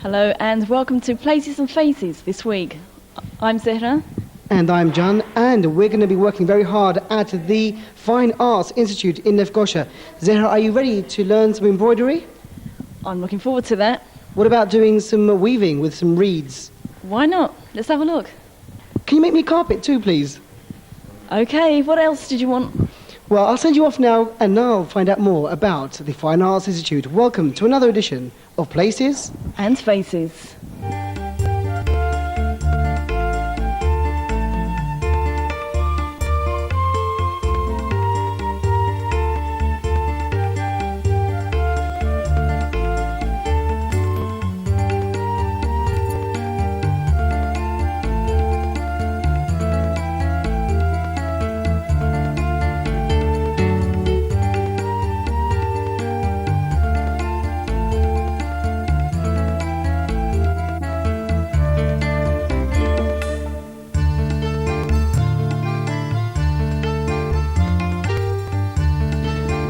Hello and welcome to Places and Faces this week. I'm Zehra. And I'm Can, and we're going to be working very hard at the Fine Arts Institute in Lefgara. Zehra, are you ready to learn some embroidery? I'm looking forward to that. What about doing some weaving with some reeds? Why not? Let's have a look. Can you make me a carpet too, please? Okay, what else did you want? Well, I'll send you off now, and now I'll find out more about the Fine Arts Institute. Welcome to another edition of Places and Faces.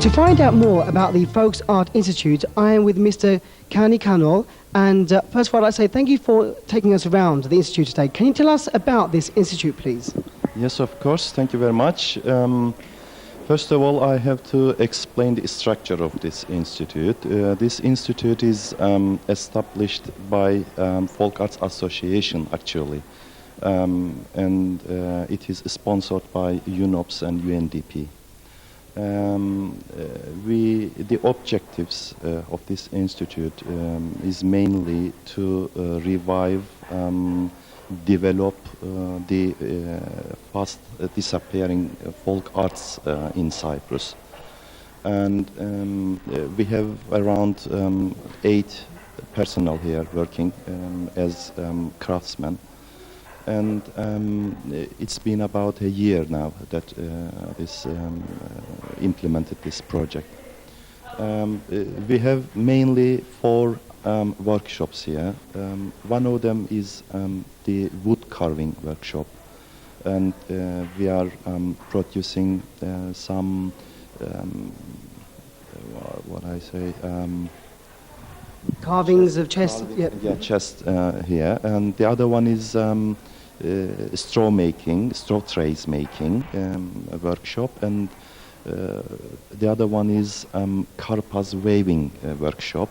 To find out more about the Folk Art Institute, I am with Mr. Kani Kanol. And first of all, I'd like to say thank you for taking us around the Institute today. Can you tell us about this Institute, please? Yes, of course. Thank you very much. First of all, I have to explain the structure of this institute. This institute is established by Folk Arts Association, actually. And it is sponsored by UNOPS and UNDP. The objectives of this institute is mainly to revive, develop the fast disappearing folk arts in Cyprus. And we have around 8 personnel here working as craftsmen. And it's been about a year now that implemented this project. We have mainly 4 workshops here. One of them is the wood carving workshop, and we are producing some carvings of chests. Chest here, and the other one is straw trays making workshop, and the other one is Karpaz weaving workshop.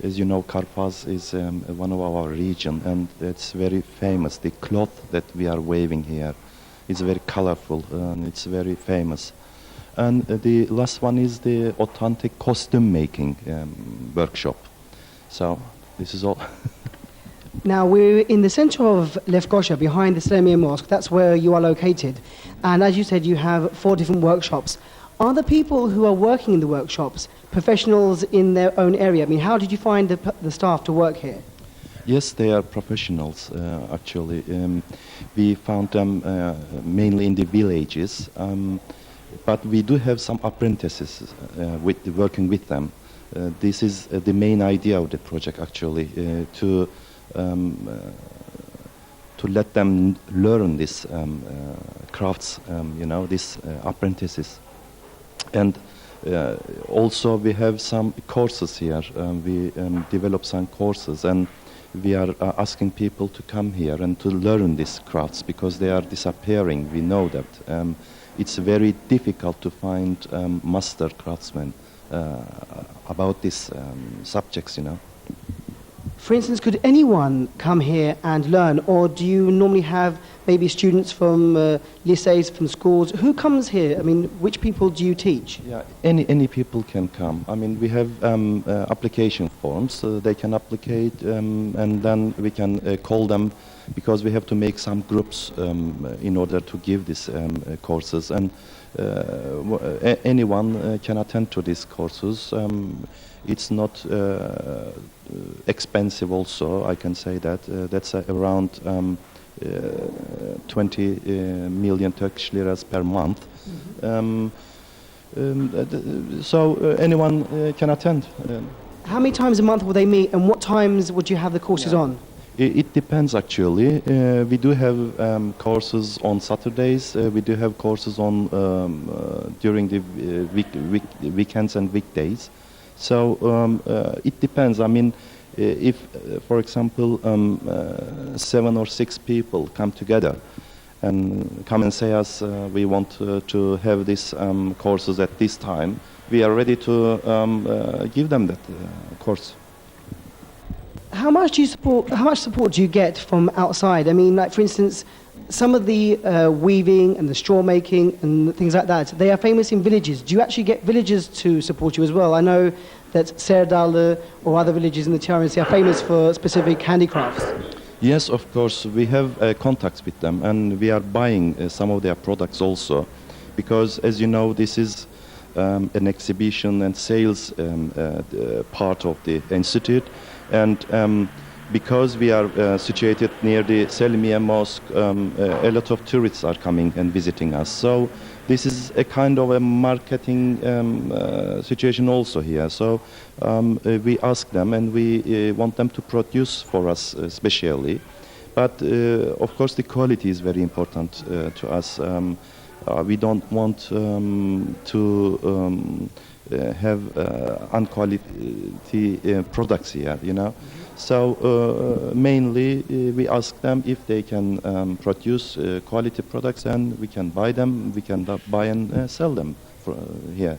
As you know, Karpaz is one of our region, and it's very famous. The cloth that we are weaving here is very colorful, and it's very famous. And the last one is the authentic costume making workshop. So this is all. Now, we're in the center of Lefgara, behind the Sele Mosque. That's where you are located. And as you said, you have 4 different workshops. Are the people who are working in the workshops professionals in their own area? I mean, how did you find the staff to work here? Yes, they are professionals, actually. We found them mainly in the villages. But we do have some apprentices working with them. This is the main idea of the project, actually, to let them learn this crafts, these apprentices. And also we have some courses here. We develop some courses, and we are asking people to come here and to learn these crafts because they are disappearing. We know that. It's very difficult to find master craftsmen about these subjects, For instance, could anyone come here and learn, or do you normally have maybe students from lycées, from schools? Who comes here? I mean, which people do you teach? Yeah, any people can come. I mean, we have application forms. So they can applicate, and then we can call them, because we have to make some groups in order to give these courses. And anyone can attend to these courses. It's not expensive also, I can say that. That's around 20 million Turkish liras per month. So anyone can attend. How many times a month will they meet, and what times would you have the courses on? It depends, actually. We do have courses on Saturdays. We do have courses on during the weekends and weekdays. So it depends. I mean, if, for example, 7 or 6 people come together and come and say us, we want to have these courses at this time, we are ready to give them that course. How much do you support? How much support do you get from outside? I mean, like for instance, some of the weaving and the straw making and things like that. They are famous in villages. Do you actually get villagers to support you as well? I know that Serdal or other villages in the Tiara Sea are famous for specific handicrafts. Yes, of course, we have contacts with them, and we are buying some of their products also, because as you know, this is an exhibition and sales part of the institute, and because we are situated near the Selimiye Mosque, a lot of tourists are coming and visiting us. So this is a kind of a marketing situation also here. So we ask them, and we want them to produce for us especially. But of course the quality is very important to us. We don't want to have unquality products here, you know. So mainly we ask them if they can produce quality products, and we can buy them. We can buy and sell them here.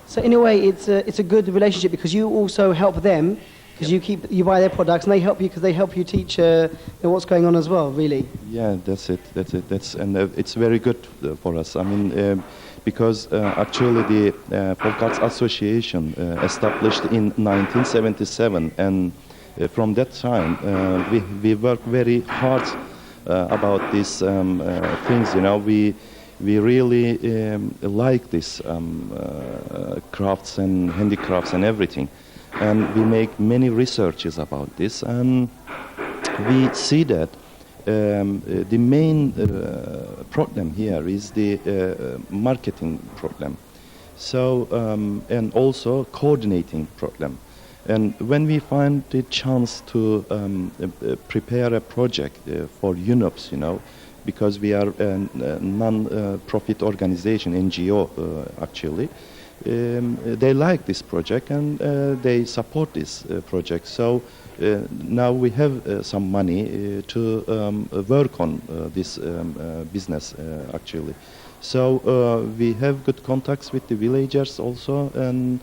So in a way, it's a good relationship because you also help them because you buy their products and they help you because they help you teach what's going on as well. Really. Yeah, that's it. And it's very good for us. I mean. Because actually the Folk Arts Association established in 1977, and from that time we work very hard about these things. You know, we really like these crafts and handicrafts and everything, and we make many researches about this, and we see that. The main problem here is the marketing problem, so and also coordinating problem. And when we find the chance to prepare a project for UNOPS, you know, because we are a non-profit organization, NGO actually, they like this project and they support this project. So now we have some money to work on this business actually. So we have good contacts with the villagers also, and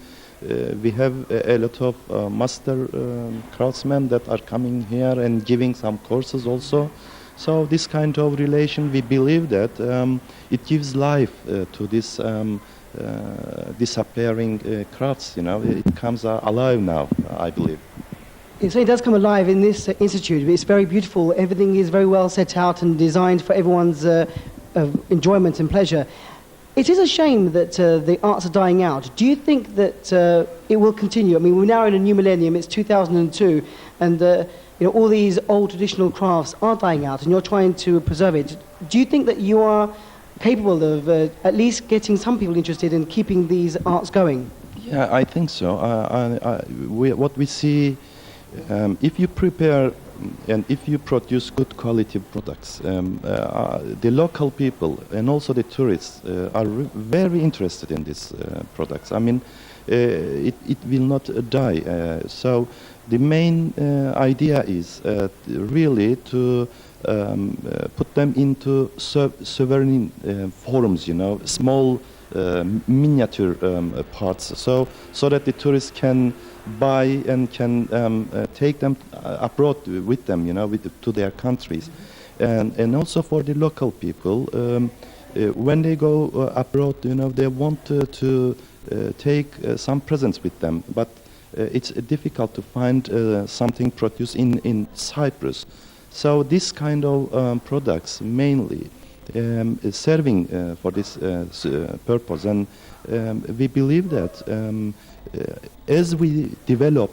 we have a lot of master craftsmen that are coming here and giving some courses also. So this kind of relation, we believe that it gives life to this disappearing crafts. You know, it comes alive now, I believe. So it does come alive in this institute. It's very beautiful. Everything is very well set out and designed for everyone's enjoyment and pleasure. It is a shame that the arts are dying out. Do you think that it will continue? I mean, we're now in a new millennium. It's 2002, and you know, all these old traditional crafts are dying out, and you're trying to preserve it. Do you think that you are capable of at least getting some people interested in keeping these arts going? Yeah, I think so. What we see. If you prepare and if you produce good quality products, the local people and also the tourists are very interested in these products. I mean, it will not die. So the main idea is really to put them into sovereign forms, you know, small miniature parts, so that the tourists can buy and can take them abroad with them, you know, to their countries, and also for the local people, when they go abroad, you know, they want to take some presents with them, but it's difficult to find something produced in Cyprus. So this kind of products mainly is serving for this purpose, and we believe that as we develop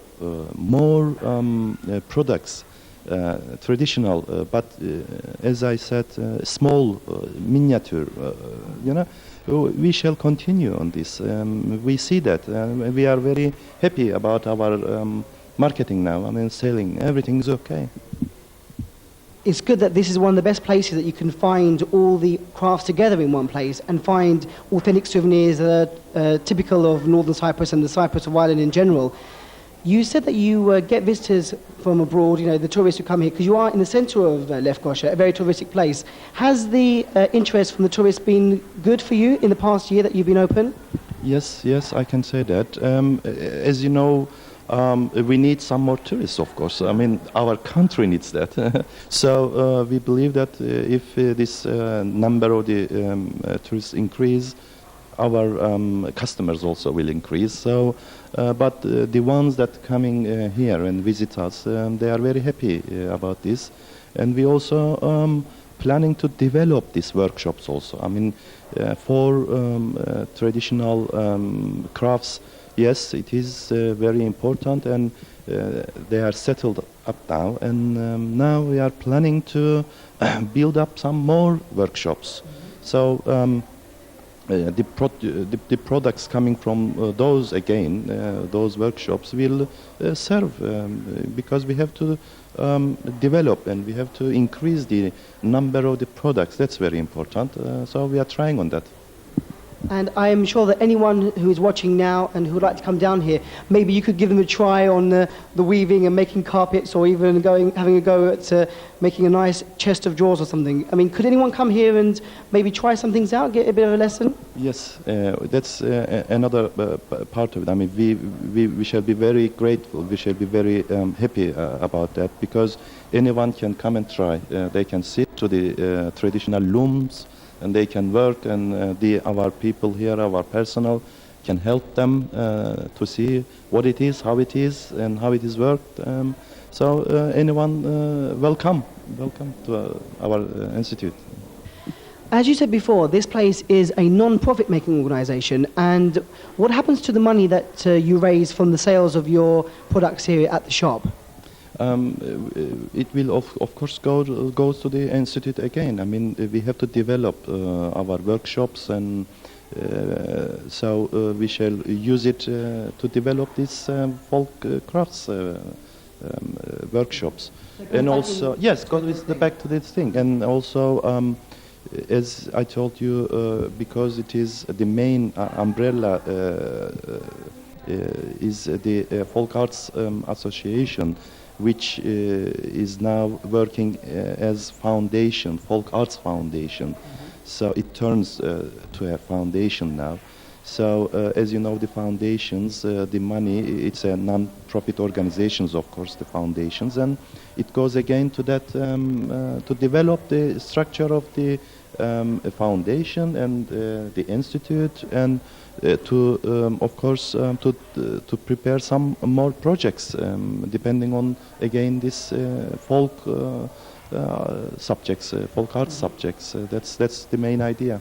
more products, traditional, but as I said, small, miniature, you know, we shall continue on this. We see that we are very happy about our marketing now. I mean, selling, everything is okay. It's good that this is one of the best places that you can find all the crafts together in one place and find authentic souvenirs that are typical of northern Cyprus and the Cyprus of Ireland in general. You said that you get visitors from abroad, you know, the tourists who come here, because you are in the center of Lefgosha, a very touristic place. Has the interest from the tourists been good for you in the past year that you've been open? Yes, yes, I can say that. As you know, we need some more tourists, of course. I mean, our country needs that. So we believe that if this number of the tourists increase, our customers also will increase. So, but the ones that coming here and visit us, they are very happy about this, and we also planning to develop these workshops also. I mean, for traditional crafts, yes, it is very important, and they are settled up now. And now we are planning to build up some more workshops. So. The products coming from those again, those workshops will serve because we have to develop and we have to increase the number of the products. That's very important. So we are trying on that. And I am sure that anyone who is watching now and who would like to come down here, maybe you could give them a try on the weaving and making carpets, or even having a go at making a nice chest of drawers or something. I mean, could anyone come here and maybe try some things out, get a bit of a lesson? Yes, that's another part of it. I mean, we shall be very grateful. We shall be very happy about that, because anyone can come and try. They can sit to the traditional looms, and they can work, and our people here, our personnel, can help them to see what it is, how it is, and how it is worked. So anyone, welcome to our institute. As you said before, this place is a non-profit making organisation, and what happens to the money that you raise from the sales of your products here at the shop? It will of course goes to the institute again. I mean, we have to develop our workshops, and so we shall use it to develop these folk crafts workshops. And also, yes, goes back to this thing. And also, as I told you, because it is the main umbrella is the Folk Arts Association, which is now working as foundation, Folk Arts Foundation. So it turns to a foundation now. So as you know, the foundations, the money, it's a non-profit organizations, of course, the foundations, and it goes again to that, to develop the structure of the foundation and the institute, and of course, to prepare some more projects, depending on, again, this folk subjects, folk arts subjects. That's the main idea.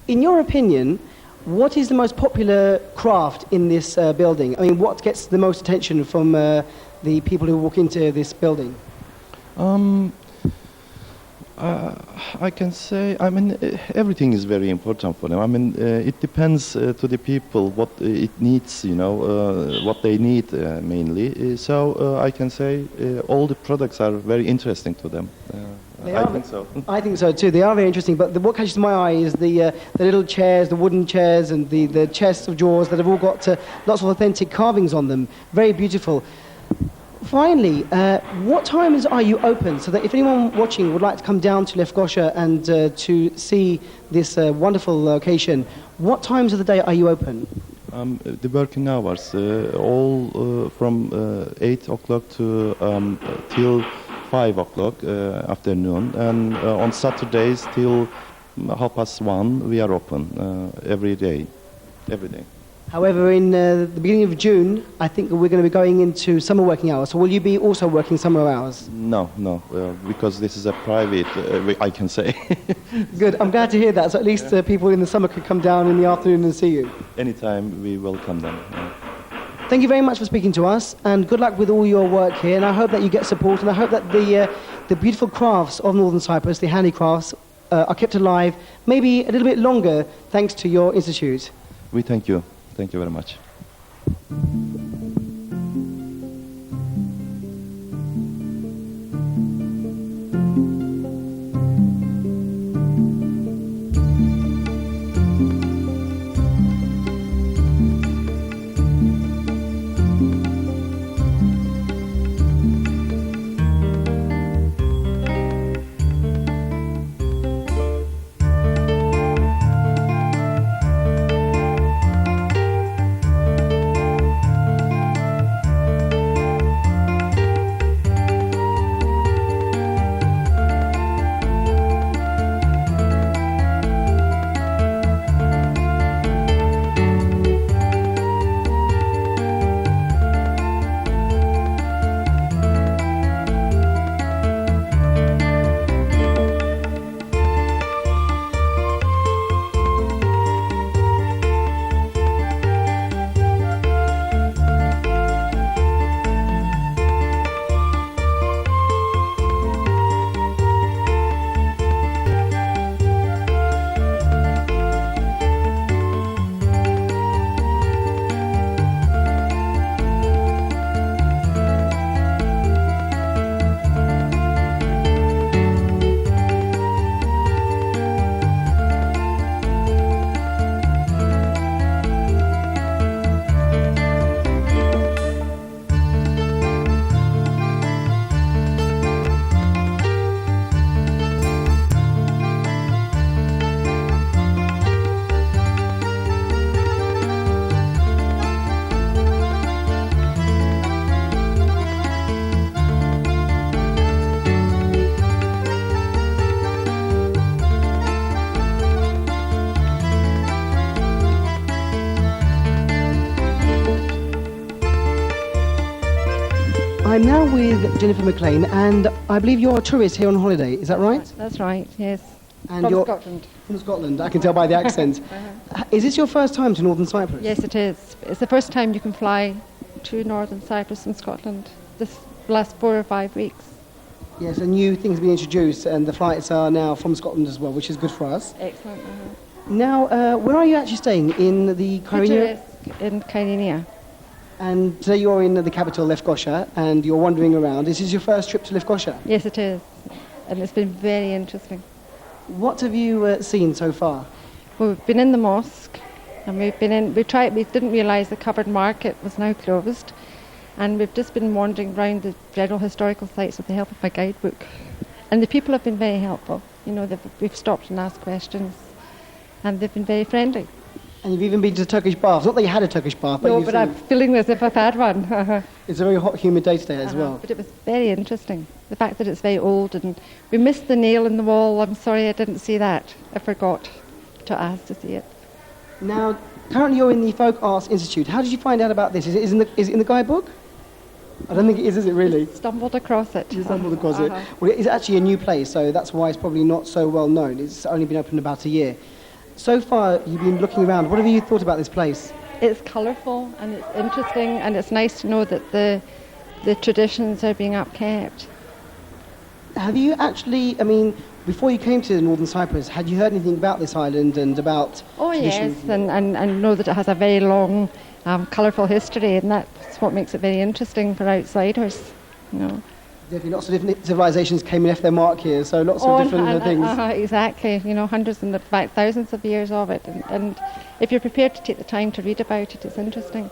In your opinion, what is the most popular craft in this building? I mean, what gets the most attention from the people who walk into this building? I can say, I mean, everything is very important for them. I mean, it depends to the people what it needs, you know, what they need mainly. So I can say all the products are very interesting to them. I think so. I think so too. They are very interesting. But what catches my eye is the little chairs, the wooden chairs, and the chests of drawers that have all got lots of authentic carvings on them. Very beautiful. Finally, what times are you open, so that if anyone watching would like to come down to Lefgosha and to see this wonderful location, what times of the day are you open? The working hours, all from 8 o'clock to till 5 o'clock afternoon, and on Saturdays till 1:30 we are open every day. However, in the beginning of June, I think we're going to be going into summer working hours. So will you be also working summer hours? No, because this is a private, I can say. Good, I'm glad to hear that. So at least people in the summer could come down in the afternoon and see you. Anytime, we welcome them. Thank you very much for speaking to us, and good luck with all your work here. And I hope that you get support, and I hope that the beautiful crafts of Northern Cyprus, the handicrafts, are kept alive, maybe a little bit longer, thanks to your institute. We thank you. Thank you very much. I'm now with Jennifer McLean, and I believe you're a tourist here on holiday. Is that right? That's right, yes. And From you're Scotland. from Scotland. I can tell by the accent. Is this your first time to Northern Cyprus? Yes, it is. It's the first time you can fly to Northern Cyprus from Scotland this last 4 or 5 weeks. Yes, and new things have been introduced, and the flights are now from Scotland as well, which is good for us. Excellent. Now, where are you actually staying? In the Kyrenia? In Kyrenia. And today you're in the capital, Lefgosha, and you're wandering around. This is your first trip to Lefgosha. Yes, it is. And it's been very interesting. What have you seen so far? Well, we've been in the mosque, and we didn't realise the covered market was now closed, and we've just been wandering around the general historical sites with the help of my guidebook. And the people have been very helpful. You know, we've stopped and asked questions, and they've been very friendly. And you've even been to Turkish baths. Not that you had a Turkish bath, but No, you've but I'm feeling as if I've had one. it's a very hot, humid day today as well. But it was very interesting. The fact that it's very old, and we missed the nail in the wall. I'm sorry I didn't see that. I forgot to ask to see it. Now, currently you're in the Folk Arts Institute. How did you find out about this? Is it in the guidebook? I don't think it is it really? Stumbled across it. You stumbled across it. Well, it's actually a new place, so that's why it's probably not so well known. It's only been open about a year. So far, you've been looking around. What have you thought about this place? It's colourful and it's interesting, and it's nice to know that the traditions are being upkept. Have you actually, I mean, before you came to Northern Cyprus, had you heard anything about this island and about traditions? Yes, and know that it has a very long, colourful history, and that's what makes it very interesting for outsiders, you know. Definitely lots of different civilizations came and left their mark here, so lots of different things. Exactly, you know, hundreds and in fact thousands of years of it, and if you're prepared to take the time to read about it, it's interesting.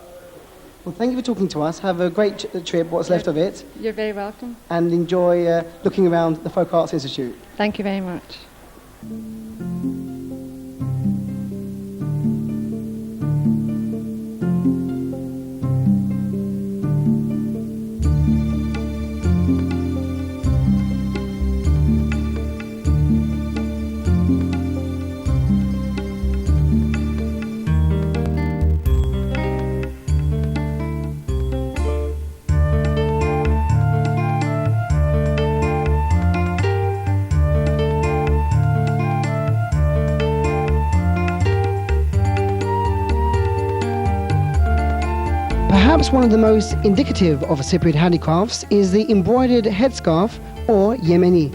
Well, thank you for talking to us. Have a great trip, what's left of it. You're very welcome. And enjoy looking around the Folk Arts Institute. Thank you very much. Perhaps one of the most indicative of Cypriot handicrafts is the embroidered headscarf, or Yemeni.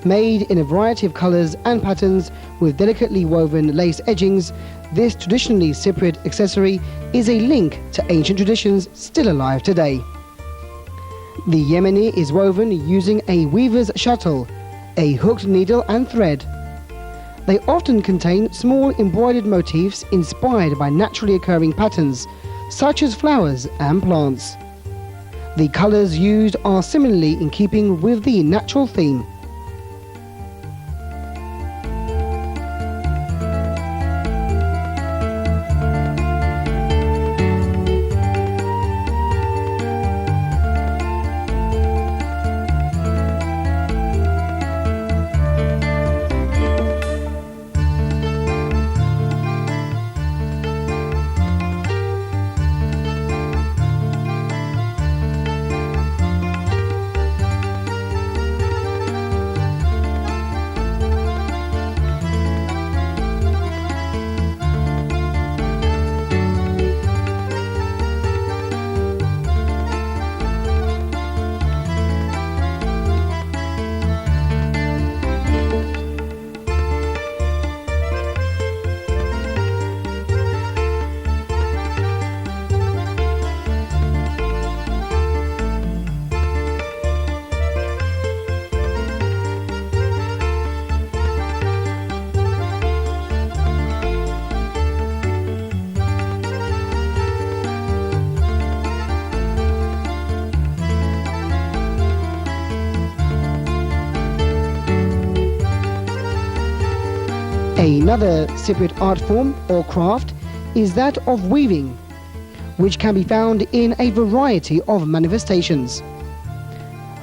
Made in a variety of colours and patterns with delicately woven lace edgings, this traditionally Cypriot accessory is a link to ancient traditions still alive today. The Yemeni is woven using a weaver's shuttle, a hooked needle and thread. They often contain small embroidered motifs inspired by naturally occurring patterns, such as flowers and plants. The colours used are similarly in keeping with the natural theme. Another Cypriot art form or craft is that of weaving, which can be found in a variety of manifestations.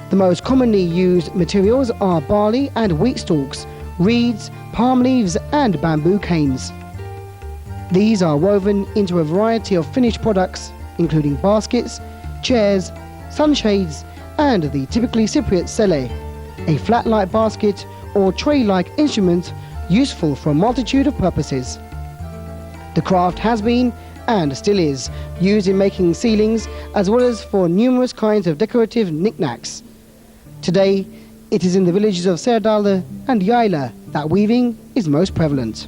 The most commonly used materials are barley and wheat stalks, reeds, palm leaves and bamboo canes. These are woven into a variety of finished products, including baskets, chairs, sunshades, and the typically Cypriot Sele, a flat-like basket or tray-like instrument useful for a multitude of purposes. The craft has been, and still is, used in making ceilings as well as for numerous kinds of decorative knickknacks. Today, it is in the villages of Serdal and Yayla that weaving is most prevalent.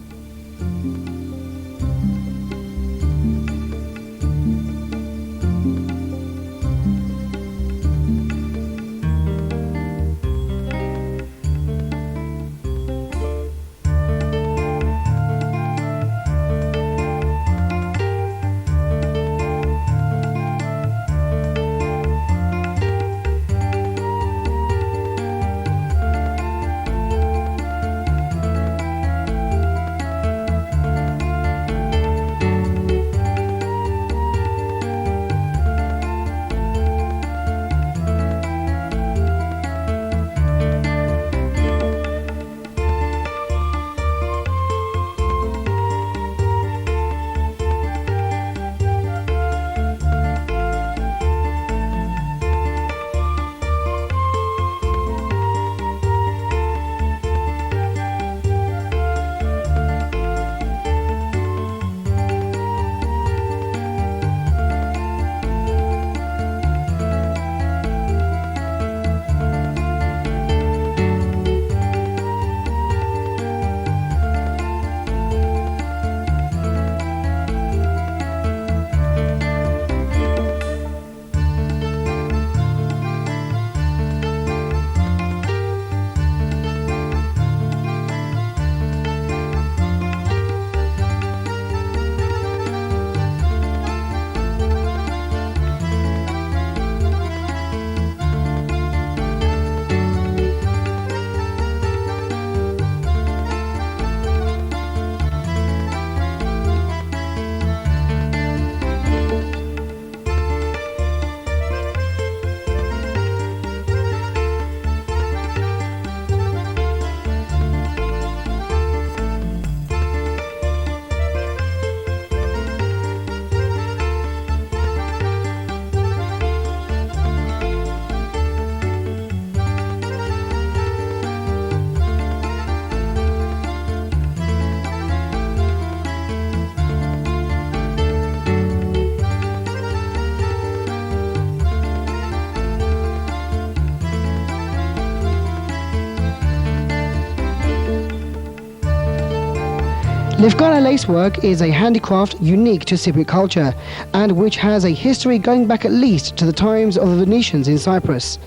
Lefgara lacework is a handicraft unique to Cypriot culture and which has a history going back at least to the times of the Venetians in Cyprus.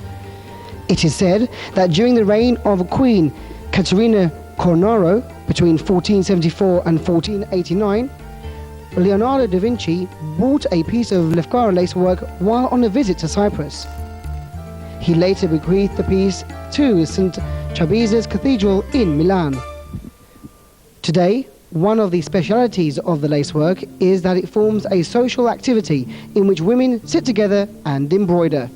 It is said that during the reign of Queen Caterina Cornaro between 1474 and 1489, Leonardo da Vinci bought a piece of Lefgara lacework while on a visit to Cyprus. He later bequeathed the piece to St. Chabiza's Cathedral in Milan. Today, one of the specialities of the lacework is that it forms a social activity in which women sit together and embroider.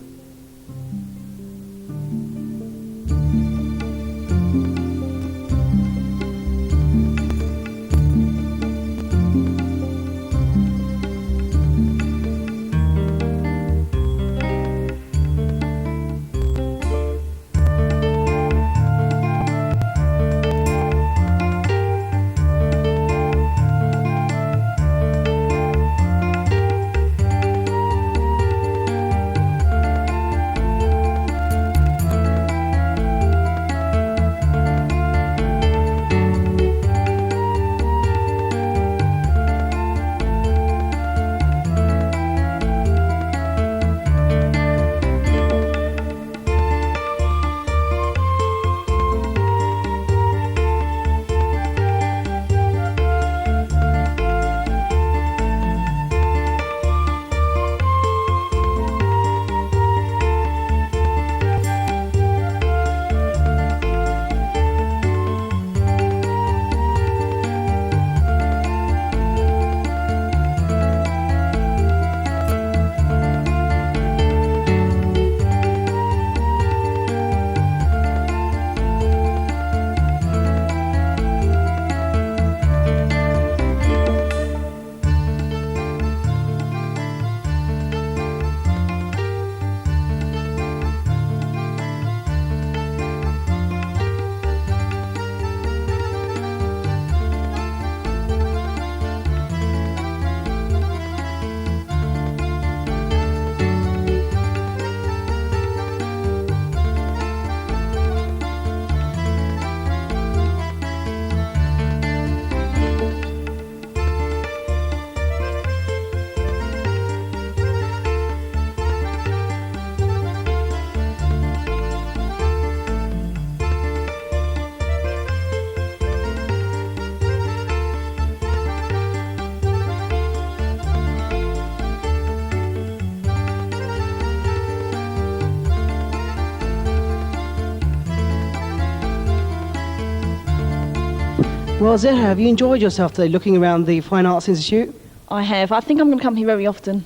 Well, Zehra, have you enjoyed yourself today looking around the Fine Arts Institute? I have. I think I'm going to come here very often.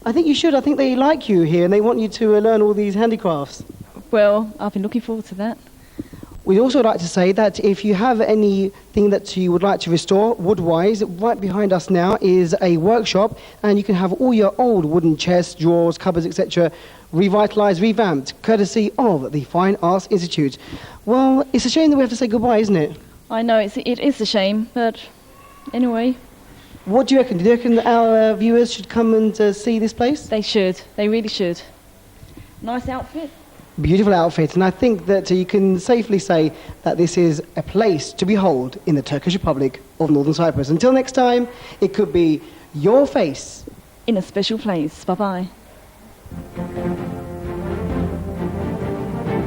I think you should. I think they like you here and they want you to learn all these handicrafts. Well, I've been looking forward to that. We'd also like to say that if you have anything that you would like to restore wood-wise, right behind us now is a workshop, and you can have all your old wooden chests, drawers, cupboards, etc. revitalised, revamped, courtesy of the Fine Arts Institute. Well, it's a shame that we have to say goodbye, isn't it? I know it is a shame, but anyway, What do you reckon? Do you reckon our viewers should come and see this place? they should. They really should. Nice outfit. Beautiful outfit, and I think that you can safely say that this is a place to behold in the Turkish Republic of Northern Cyprus. Until next time, it could be your face. In a special place. Bye-bye.